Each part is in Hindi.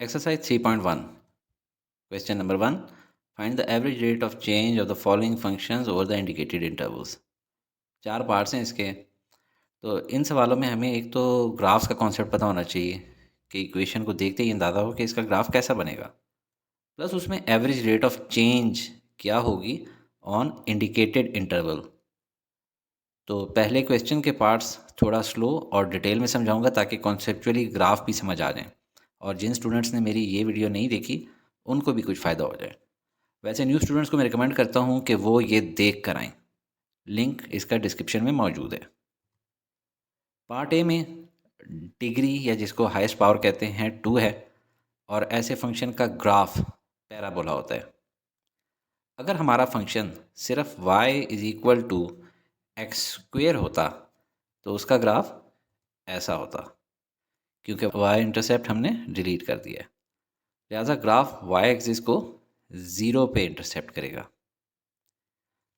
Exercise 3.1. Question number 1. Find the average rate of change of the following functions over the indicated intervals. 4 parts हैं इसके। तो इन सवालों में हमें एक तो ग्राफ्स का कॉन्सेप्ट पता होना चाहिए कि इक्वेशन को देखते ही अंदाज़ा हो कि इसका ग्राफ कैसा बनेगा, प्लस उसमें एवरेज रेट ऑफ चेंज क्या होगी ऑन इंडिकेटेड इंटरवल। तो पहले क्वेश्चन के पार्ट्स थोड़ा स्लो और डिटेल में समझाऊंगा ताकि कॉन्सेप्चुअली ग्राफ भी समझ आ जाएं, और जिन स्टूडेंट्स ने मेरी ये वीडियो नहीं देखी उनको भी कुछ फ़ायदा हो जाए। वैसे न्यू स्टूडेंट्स को मैं रिकमेंड करता हूँ कि वो ये देख कर आएँ। लिंक इसका डिस्क्रिप्शन में मौजूद है। पार्ट ए में डिग्री या जिसको हाईएस्ट पावर कहते हैं 2 है, और ऐसे फंक्शन का ग्राफ पैराबोला होता है। अगर हमारा फंक्शन सिर्फ y is equal to X square होता तो उसका ग्राफ ऐसा होता, क्योंकि y इंटरसेप्ट हमने डिलीट कर दिया है। लिहाजा ग्राफ y एक्सिस को 0 पे इंटरसेप्ट करेगा।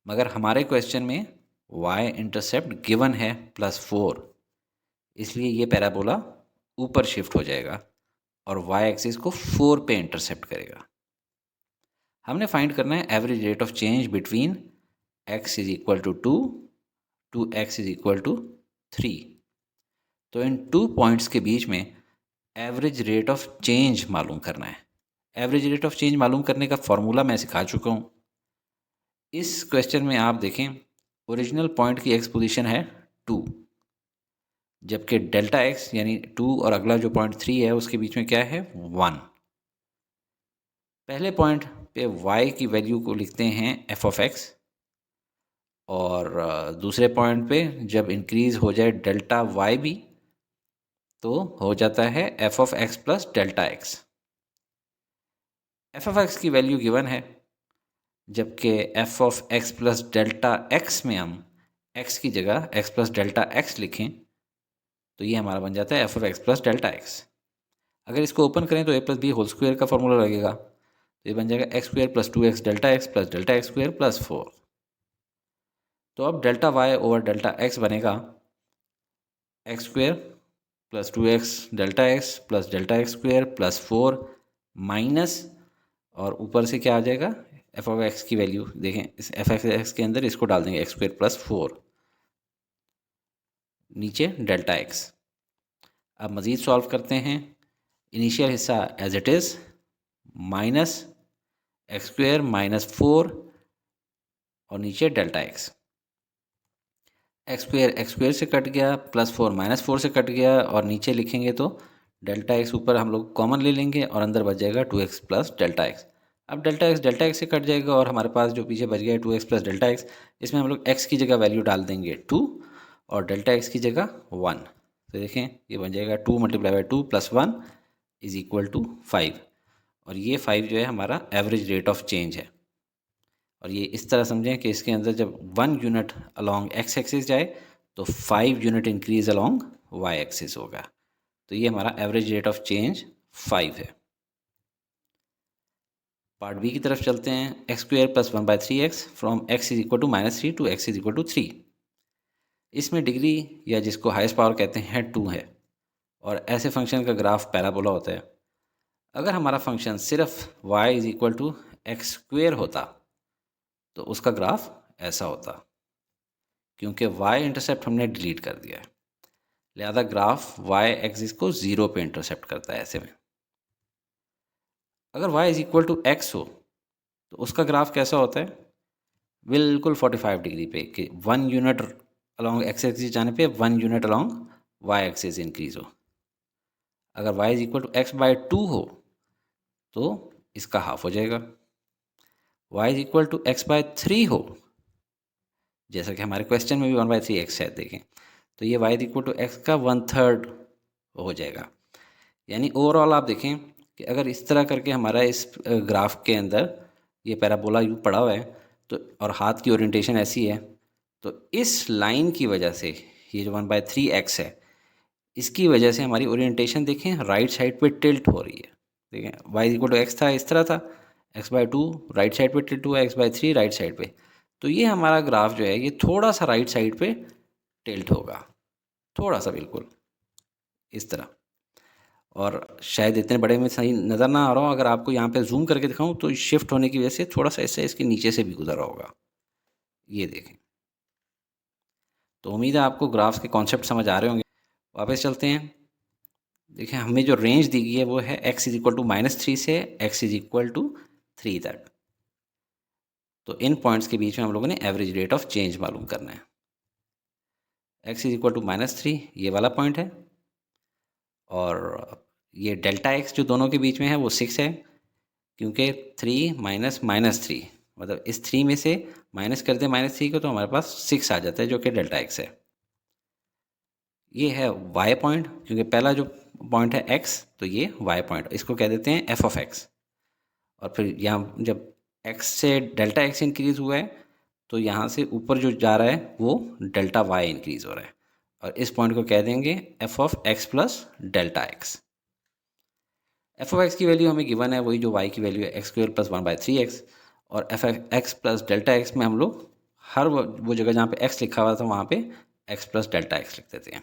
मगर हमारे क्वेश्चन में y इंटरसेप्ट गिवन है +4, इसलिए ये पैराबोला ऊपर शिफ्ट हो जाएगा और y एक्सिस को 4 पे इंटरसेप्ट करेगा। हमने फाइंड करना है average rate of change between x is equal to 2 to x is equal to 3। तो इन 2 पॉइंट्स के बीच में एवरेज रेट ऑफ चेंज मालूम करना है। एवरेज रेट ऑफ चेंज मालूम करने का फॉर्मूला मैं सिखा चुका हूँ। इस क्वेश्चन में आप देखें, ओरिजिनल पॉइंट की एक्स पोजीशन है 2, जबकि डेल्टा एक्स यानी 2 और अगला जो पॉइंट 3 है उसके बीच में क्या है 1। पहले पॉइंट पे y की वैल्यू को लिखते हैं f ऑफ x, और दूसरे पॉइंट पे जब इंक्रीज हो जाए डेल्टा y भी तो हो जाता है f of x plus delta x। f of x की वैल्यू गिवन है, जबकि f of x plus delta x में हम x की जगह x प्लस डेल्टा x लिखें तो ये हमारा बन जाता है f of x plus delta x। अगर इसको ओपन करें तो a plus B whole square का फॉर्मूला लगेगा, तो ये बन जाएगा x square plus 2x delta x plus delta x square plus 4। तो अब delta y over delta x बनेगा x square plus 2x delta x plus delta x square plus 4 minus, और ऊपर से क्या आ जाएगा f ऑफ x की वैल्यू देखें, इस f ऑफ x के अंदर इसको डाल देंगे एक्स स्क्वायर प्लस 4, नीचे डेल्टा x। अब मज़ीद सॉल्व करते हैं। इनिशियल हिस्सा as it is minus x square minus 4 और नीचे डेल्टा x। एक्स स्क्वायर से कट गया, प्लस 4 माइनस 4 से कट गया, और नीचे लिखेंगे तो डेल्टा x ऊपर हम लोग कॉमन ले लेंगे और अंदर बच जाएगा 2x प्लस डेल्टा x। अब डेल्टा x से कट जाएगा और हमारे पास जो पीछे बच गया है 2x प्लस डेल्टा x, इसमें हम लोग x की जगह वैल्यू डाल देंगे 2 और डेल्टा x की जगह 1। तो देखें ये बन जाएगा 2 multiply by 2 plus 1 is equal to 5, और ये 5 जो है हमारा एवरेज रेट ऑफ चेंज है। और ये इस तरह समझें कि इसके अंदर जब 1 यूनिट अलॉन्ग x एक्सिस जाए तो 5 unit increase along y axis होगा। तो ये हमारा एवरेज रेट ऑफ चेंज 5 है। पार्ट बी की तरफ चलते हैं। X square plus 1/3x from x is equal to -3 to x is equal to 3। इसमें डिग्री या जिसको हाईएस्ट पावर कहते हैं 2 है, और ऐसे फंक्शन का ग्राफ पैराबोला होता है। अगर हमारा फंक्शन सिर्फ y is equal to x square होता तो उसका ग्राफ ऐसा होता, क्योंकि y इंटरसेप्ट हमने डिलीट कर दिया है। लिहाजा ग्राफ y एक्सिस को 0 पे इंटरसेप्ट करता है। ऐसे में अगर y is equal to x हो तो उसका ग्राफ कैसा होता है, बिल्कुल 45 डिग्री पे, कि 1 यूनिट अलॉन्ग एक्स एक्सिस जाने पे 1 unit along y axis increase हो। अगर y is equal to x by 2 हो तो इसका हाफ हो जाएगा। y is equal to x by 3 हो, जैसा कि हमारे क्वेश्चन में भी 1/3x है, देखें तो ये y इक्वल टू एक्स का 1/3 हो जाएगा। यानी ओवरऑल आप देखें कि अगर इस तरह करके हमारा इस ग्राफ के अंदर ये पैराबोला यू पड़ा हुआ है तो, और हाथ की ओरिएंटेशन ऐसी है, तो इस लाइन की वजह से ये जो 1/3x है इसकी वजह से हमारी ओरिएंटेशन देखें राइट साइड पे टिल्ट हो रही है। देखें y इक्वल टू एक्स था, इस तरह था, x/2 राइट साइड पे टिल्ट हुआ, x/3 राइट साइड पे। तो ये हमारा ग्राफ जो है ये थोड़ा सा राइट साइड पे टिल्ट होगा, थोड़ा सा, बिल्कुल इस तरह। और शायद इतने बड़े में सही नज़र ना आ रहा हो, अगर आपको यहाँ पे जूम करके दिखाऊं तो शिफ्ट होने की वजह से थोड़ा सा इससे इसके नीचे से भी गुजरा होगा। ये देखें। तो उम्मीद है आपको ग्राफ्स के कॉन्सेप्ट समझ आ रहे होंगे। वापस चलते हैं। देखिए हमें जो रेंज दी गई है वो है x इज इक्वल टू -3 से x इज इक्वल टू 3 तक। तो इन पॉइंट्स के बीच में हम लोगों ने एवरेज रेट ऑफ चेंज मालूम करना है। x इज इक्वल टू -3 ये वाला पॉइंट है, और ये डेल्टा x जो दोनों के बीच में है वो 6 है, क्योंकि 3 माइनस -3 मतलब इस 3 में से माइनस कर दें -3 को तो हमारे पास 6 आ जाता है, जो कि डेल्टा x है। ये है y पॉइंट, क्योंकि पहला जो पॉइंट है x, तो ये y पॉइंट, इसको कह देते हैं f ऑफ x। और फिर यहाँ जब x से डेल्टा x इंक्रीज़ हुआ है तो यहाँ से ऊपर जो जा रहा है वो डेल्टा y इंक्रीज़ हो रहा है, और इस पॉइंट को कह देंगे f of x plus delta x। F of x की वैल्यू हमें गिवन है, वही जो y की वैल्यू है x² प्लस 1/3x, और F x plus delta x में हम लोग हर वो जगह जहाँ पे x लिखा हुआ था वहाँ पे x प्लस डेल्टा एक्स लिख देते हैं।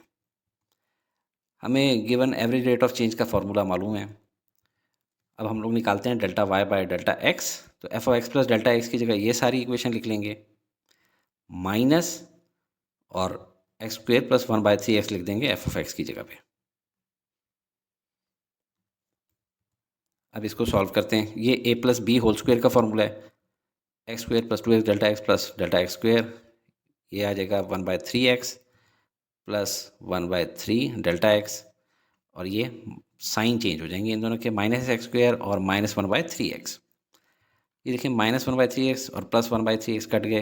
हमें given average rate of change का फॉर्मूला मालूम है। अब हम लोग निकालते हैं delta y by delta x। तो F of x plus delta x की जगह ये सारी इक्वेशन लिख लेंगे, माइनस और x² प्लस 1/3x लिख देंगे एफ ऑफ एक्स की जगह पे। अब इसको सॉल्व करते हैं। ये a plus B whole square का फॉर्मूला है, x² plus 2x delta x plus delta x square, ये आ जाएगा 1/3x प्लस 1/3 डेल्टा x, और ये साइन चेंज हो जाएंगे इन दोनों के, -x² और -1/3x। ये देखिए -1/3x और प्लस 1/3x कट गए,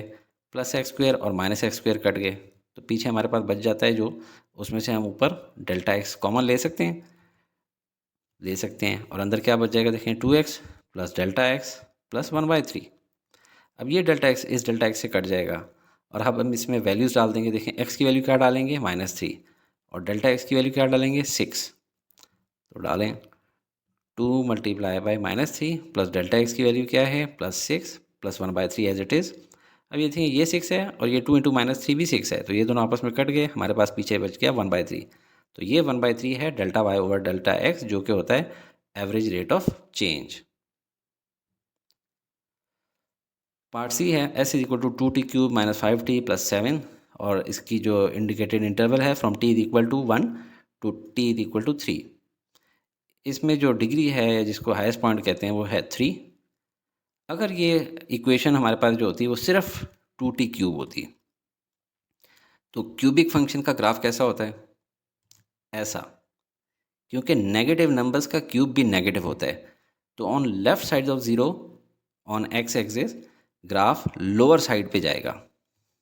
प्लस x² और -x² कट गए, तो पीछे हमारे पास बच जाता है जो, उसमें से हम ऊपर डेल्टा x कॉमन ले सकते हैं, और अंदर क्या बच जाएगा देखें 2x plus delta x plus 1/3। अब ये डेल्टा x इस डेल्टा x से कट जाएगा, और अब हम इसमें वैल्यूज़ डाल देंगे। देखें x की वैल्यू क्या डालेंगे -3, और डेल्टा x की वैल्यू क्या डालेंगे 6। तो डालें 2 multiply by -3 plus delta x की वैल्यू क्या है +6 प्लस 1/3 एज इट इज़। अब ये देखिए ये 6 है, और ये 2 इंटू -3 भी 6 है, तो ये दोनों आपस में कट गए, हमारे पास पीछे बच गया 1/3। तो ये 1/3 है delta y over delta x, जो कि होता है average rate of change. Part C है s is equal to 2t³ minus 5t plus 7, और इसकी जो इंडिकेटेड इंटरवल है from t is equal to 1 to t is equal to 3। इसमें जो डिग्री है जिसको हाईएस्ट पॉइंट कहते हैं वो है 3। अगर ये इक्वेशन हमारे पास जो होती है वो सिर्फ 2t³ होती, तो क्यूबिक फंक्शन का ग्राफ कैसा होता है, ऐसा, क्योंकि नेगेटिव नंबर्स का क्यूब भी नेगेटिव होता है। तो on left side of zero on x axis graph lower side पे जाएगा।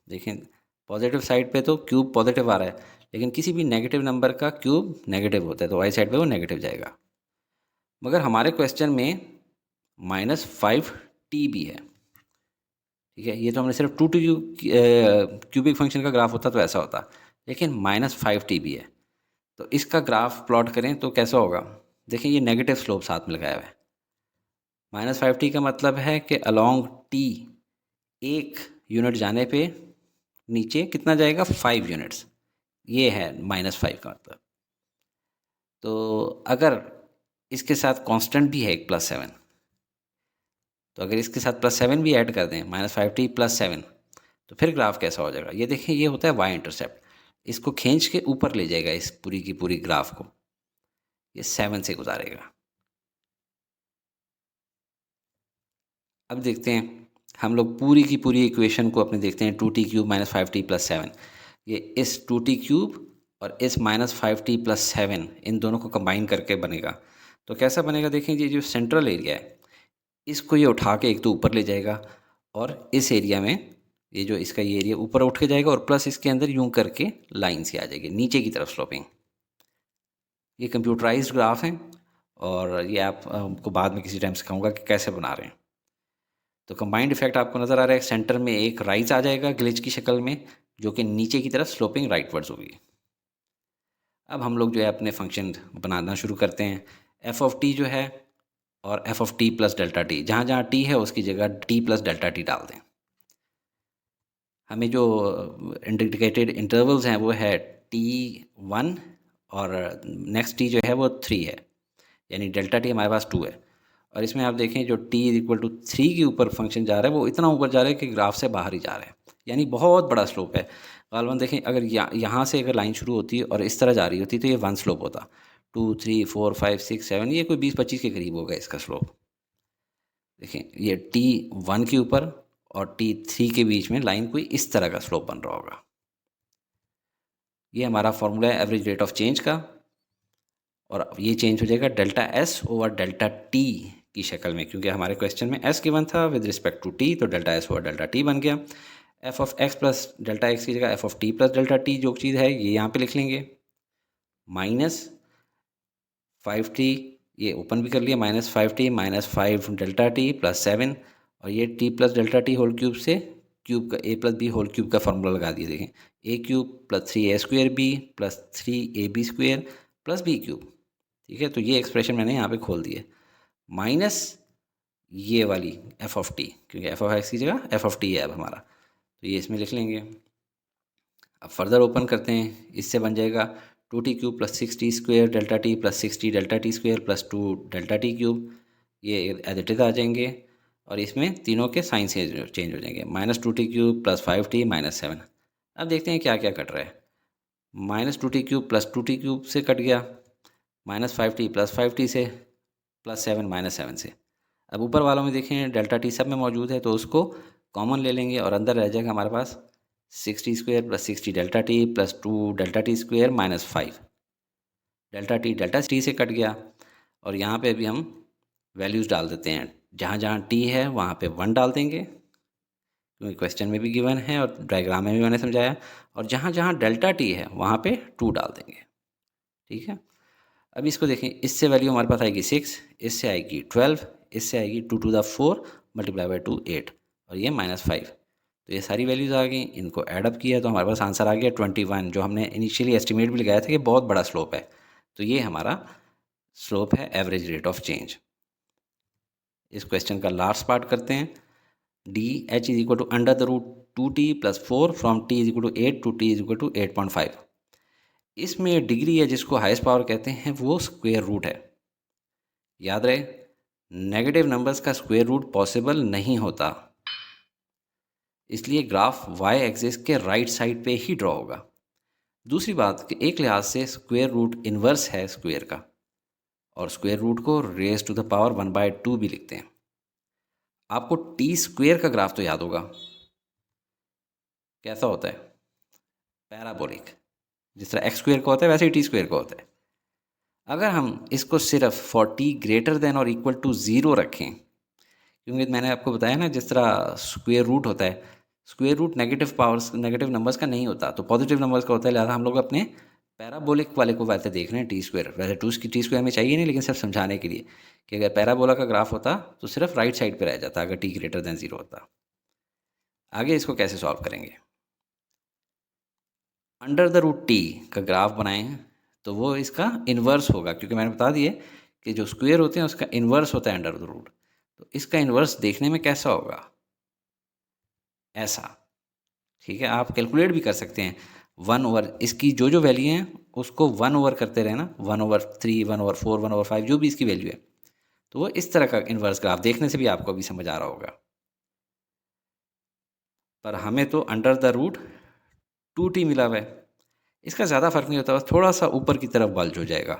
देखें पॉजिटिव साइड पे तो क्यूब पॉजिटिव आ रहा है, लेकिन किसी भी नेगेटिव नंबर का क्यूब नेगेटिव होता है, तो वाई साइड पे वो नेगेटिव जाएगा। मगर हमारे क्वेश्चन में -5t भी है, ठीक है। ये तो हमने सिर्फ 2t क्यूबिक फंक्शन का ग्राफ होता तो ऐसा होता, लेकिन -5t भी है, तो इसका ग्राफ प्लॉट करें तो कैसा होगा। देखिए ये नेगेटिव स्लोप साथ में लगाया हुआ है। -5t का मतलब है कि अलॉन्ग t एक यूनिट जाने पे नीचे कितना जाएगा 5 यूनिट्स, ये है -5 का मतलब। तो अगर इसके साथ कांस्टेंट भी है एक +7, तो अगर इसके साथ +7 भी ऐड कर दें -5t प्लस 7, तो फिर ग्राफ कैसा हो जाएगा। ये देखें ये होता है y इंटरसेप्ट, इसको खींच के ऊपर ले जाएगा इस पूरी की पूरी ग्राफ को, ये 7 से गुजारेगा। अब देखते हैं हम लोग पूरी की पूरी इक्वेशन को अपने देखते हैं 2t³ माइनस 5t प्लस 7। ये इस 2t³ और इस -5t प्लस 7 इन दोनों को कंबाइन करके बनेगा। तो कैसा बनेगा देखें, ये जो सेंट्रल एरिया है इसको ये उठा के एक तो ऊपर ले जाएगा, और इस एरिया में ये जो इसका ये एरिया ऊपर उठ के जाएगा, और प्लस इसके अंदर यूं करके लाइन सी आ जाएगी नीचे की तरफ स्लोपिंग। ये कंप्यूटराइज्ड ग्राफ है, और ये आपको बाद में किसी टाइम सिखाऊंगा कि कैसे बना रहे हैं। तो कंबाइंड इफेक्ट आपको नज़र आ रहा है, सेंटर में एक राइज आ जाएगा ग्लिच की शक्ल में, जो कि नीचे की तरफ स्लोपिंग राइटवर्ड्स होगी। अब हम लोग जो है अपने फंक्शन बनाना शुरू करते हैं। एफ ऑफ टी जो है और F of T plus delta T, जहाँ जहाँ टी है उसकी जगह टी प्लस डेल्टा टी डाल दें। हमें जो इंडिकेटेड इंटरवल्स हैं वो है T1 और नेक्स्ट टी जो है वो 3 है। यानी डेल्टा टी हमारे पास 2 है। और इसमें आप देखें जो t इज इक्वल टू 3 के ऊपर फंक्शन जा रहा है वो इतना ऊपर जा रहा है कि ग्राफ से बाहर ही जा रहा है, यानी बहुत बड़ा स्लोप है। गालवन देखें अगर यहाँ से अगर लाइन शुरू होती है और इस तरह जा रही होती तो ये 1 स्लोप होता, 2 3 4 5 6 7, ये कोई 20-25 के करीब होगा इसका स्लोप। देखें ये t1 के ऊपर और t3 के बीच में लाइन कोई इस तरह का स्लोप बन रहा होगा। ये हमारा फॉर्मूला है एवरेज रेट ऑफ चेंज का, और ये चेंज हो जाएगा delta S over delta T की शक्ल में, क्योंकि हमारे क्वेश्चन में एस गिवन था विद रिस्पेक्ट टू टी, तो delta S over delta T बन गया। F of x plus delta x की जगह F of T plus delta T जो चीज़ है ये यहाँ पे लिख लेंगे, माइनस 5t, ये ओपन भी कर लिया, minus 5t minus 5 delta T plus 7, और ये t plus delta T whole cube से क्यूब का a plus B whole cube का फॉर्मूला लगा दिया। देखें A cube plus 3a square B plus 3ab square plus B cube, ठीक है। तो ये एक्सप्रेशन मैंने यहाँ पे खोल दी है, माइनस ये वाली एफ ऑफ टी, क्योंकि एफ ऑफ एक्स की जगह एफ ऑफ टी है अब हमारा, तो ये इसमें लिख लेंगे। अब फर्दर ओपन करते हैं, इससे बन जाएगा 2t cube plus 6t square delta T plus 6t delta T square plus 2 delta T cube, ये एज इट इज़ आ जाएंगे, और इसमें तीनों के साइन चेंज हो जाएंगे, minus 2t cube plus 5t minus 7। अब देखते हैं क्या क्या कट रहा है, minus 2t cube plus 2t cube से कट गया, माइनस 5t प्लस 5t से, प्लस 7 माइनस 7 से। अब ऊपर वालों में देखें डेल्टा टी सब में मौजूद है तो उसको कॉमन ले लेंगे और अंदर रह जाएगा हमारे पास 6t square plus 6t delta T plus 2 delta T square minus 5 delta T से कट गया। और यहाँ पे भी हम वैल्यूज़ डाल देते हैं, जहाँ जहाँ टी है वहाँ पे 1 डाल देंगे, क्योंकि क्वेश्चन में भी गिवन है और डायग्राम में भी मैंने समझाया, और जहाँ जहाँ डेल्टा टी है वहाँ पे 2 डाल देंगे, ठीक है। अब इसको देखें, इससे वैल्यू हमारे पास आएगी 6, इससे आएगी 12, इससे आएगी 2 टू द 4 मल्टीप्लाई बाई 2 8, और ये माइनस 5। तो ये सारी वैल्यूज़ आ गई, इनको ऐडअप किया तो हमारे पास आंसर आ गया 21, जो हमने इनिशियली एस्टिमेट भी लगाया था कि बहुत बड़ा स्लोप है। तो ये हमारा स्लोप है एवरेज रेट ऑफ चेंज। इस क्वेश्चन का लास्ट पार्ट करते हैं, D H is equal to under the root 2t plus 4 from t is equal to 8 to t is equal to 8.5। इसमें डिग्री है जिसको हाईएस्ट पावर कहते हैं वो स्क्वायर रूट है। याद रहे, नेगेटिव नंबर्स का स्क्वायर रूट पॉसिबल नहीं होता, इसलिए ग्राफ y एक्सिस के राइट साइड पे ही ड्रॉ होगा। दूसरी बात कि एक लिहाज से स्क्वायर रूट इन्वर्स है स्क्वायर का, और स्क्वायर रूट को रेज टू द पावर 1/2 भी लिखते हैं। आपको टी स्क्वायर का ग्राफ तो याद होगा, कैसा होता है, पैराबोलिक, जिस तरह एक्स स्क्वायर का होता है वैसे ही टी स्क्वायर का होता है। अगर हम इसको सिर्फ फॉर टी ग्रेटर देन और इक्वल टू 0 रखें, क्योंकि मैंने आपको बताया ना जिस तरह स्क्वायर रूट होता है, स्क्वायर रूट नेगेटिव नंबर्स का नहीं होता, तो पॉजिटिव नंबर्स का होता है। लिहाजा हम लोग अपने पैराबोलिक वाले को वैसे देख रहे हैं टी स्क्वायर, वैसे टी स्क्वायर में चाहिए नहीं, लेकिन सिर्फ समझाने के लिए कि अगर पैराबोला का ग्राफ होता तो सिर्फ राइट साइड पे रह जाता अगर टी ग्रेटर देन 0 होता। आगे इसको कैसे सॉल्व करेंगे, अंडर द रूट टी का ग्राफ बनाएं तो वो इसका इन्वर्स होगा, क्योंकि मैंने बता दिया कि जो स्क्वायर होते हैं उसका इन्वर्स होता है अंडर द रूट। तो इसका इन्वर्स देखने में कैसा होगा, ऐसा, ठीक है। आप कैलकुलेट भी कर सकते हैं, 1 ओवर इसकी जो जो वैल्यू हैं उसको 1 ओवर करते रहना, 1/3 1/4 1/5 जो भी इसकी वैल्यू है, तो वो इस तरह का इन्वर्स ग्राफ देखने से भी आपको अभी समझ आ रहा होगा। पर हमें तो अंडर द रूट 2t मिला हुआ है, इसका ज़्यादा फर्क नहीं होता, बस थोड़ा सा ऊपर की तरफ बल्ज हो जाएगा।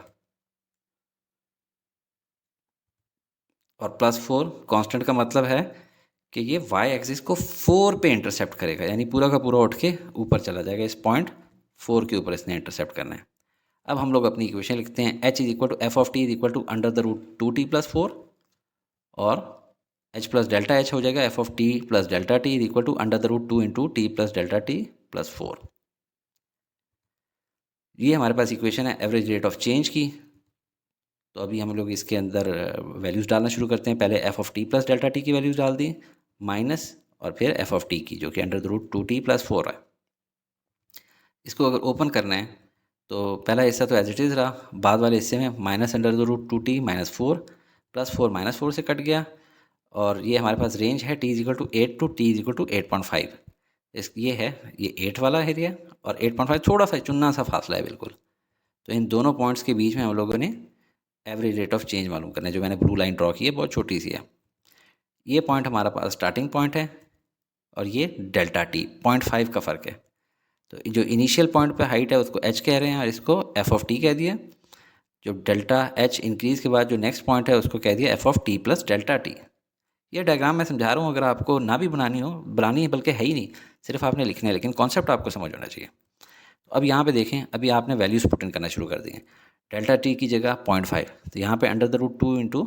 और +4 कांस्टेंट का मतलब है कि ये y एक्सिस को 4 पे इंटरसेप्ट करेगा, यानी पूरा का पूरा उठ के ऊपर चला जाएगा, इस पॉइंट 4 के ऊपर इसने इंटरसेप्ट करना है। अब हम लोग अपनी इक्वेशन लिखते हैं, h is equal to F of T is equal to under the root 2t plus 4, और h प्लस डेल्टा h हो जाएगा F of T plus delta T is equal to under the root 2 into T plus delta T plus 4। ये हमारे पास इक्वेशन है एवरेज रेट ऑफ चेंज की। तो अभी हम लोग इसके अंदर वैल्यूज़ डालना शुरू करते हैं। पहले F of T plus delta T की वैल्यूज़ डाल दी, माइनस और फिर एफ ऑफ टी की, जो कि under the root 2t plus 4 है। इसको अगर ओपन करना है तो पहला हिस्सा तो एज इट इज़ रहा, बाद वाले हिस्से में minus under the root 2t minus 4 plus 4 minus 4 से कट गया, और ये हमारे पास रेंज है t is equal to 8 to t is equal to 8.5। ये है, ये 8 वाला एरिया और 8.5 थोड़ा सा चुन्ना सा फासला है बिल्कुल। तो इन दोनों पॉइंट्स के बीच में हम लोगों ने एवरेज रेट ऑफ चेंज मालूम करना है। जो मैंने ब्लू लाइन ड्रॉ की है बहुत छोटी सी है। ये पॉइंट हमारा पास स्टार्टिंग पॉइंट है और ये डेल्टा टी 0.5 का फ़र्क है। तो जो इनिशियल पॉइंट पे हाइट है उसको एच कह रहे हैं और इसको एफ ऑफ टी कह दिया। जो डेल्टा एच इंक्रीज़ के बाद जो नेक्स्ट पॉइंट है उसको कह दिया F of T plus delta T. ये डायग्राम मैं समझा रहा हूँ, अगर आपको ना भी बनानी है बल्कि है ही नहीं, सिर्फ आपने लिखना है, लेकिन कॉन्सेप्ट आपको समझ होना चाहिए। तो अब यहाँ पे देखें, अभी आपने वैल्यूज़ पुट इन करना शुरू कर दिए। डेल्टा टी की जगह 0.5, तो यहाँ पे अंडर द रूट 2 इंटू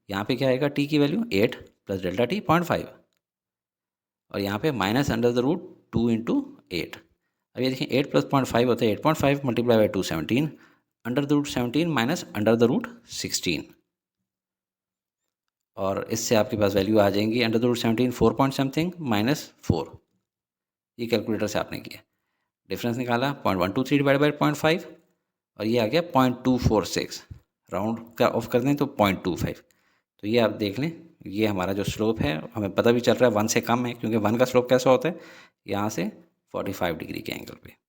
यहाँ पे क्या आएगा टी की वैल्यू 8 प्लस डेल्टा टी 0.5 और यहाँ पे minus under the root 2 into 8। अब ये देखें 8 प्लस 0.5 होता है 8.5 multiply by 2 17 under the root 17 minus under the root 16 और इससे आपके पास वैल्यू आ जाएंगी under the root 17 4 point something minus 4। ये कैलकुलेटर से आपने किया, डिफरेंस निकाला 0.123 डिवाइड बाई 0.5 और ये आ गया 0.246, राउंड का ऑफ कर दें तो 0.25। तो ये आप देख लें, ये हमारा जो स्लोप है हमें पता भी चल रहा है 1 से कम है, क्योंकि 1 का स्लोप कैसा होता है यहाँ से 45 डिग्री के एंगल पे।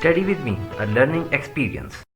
Study with me, a learning experience.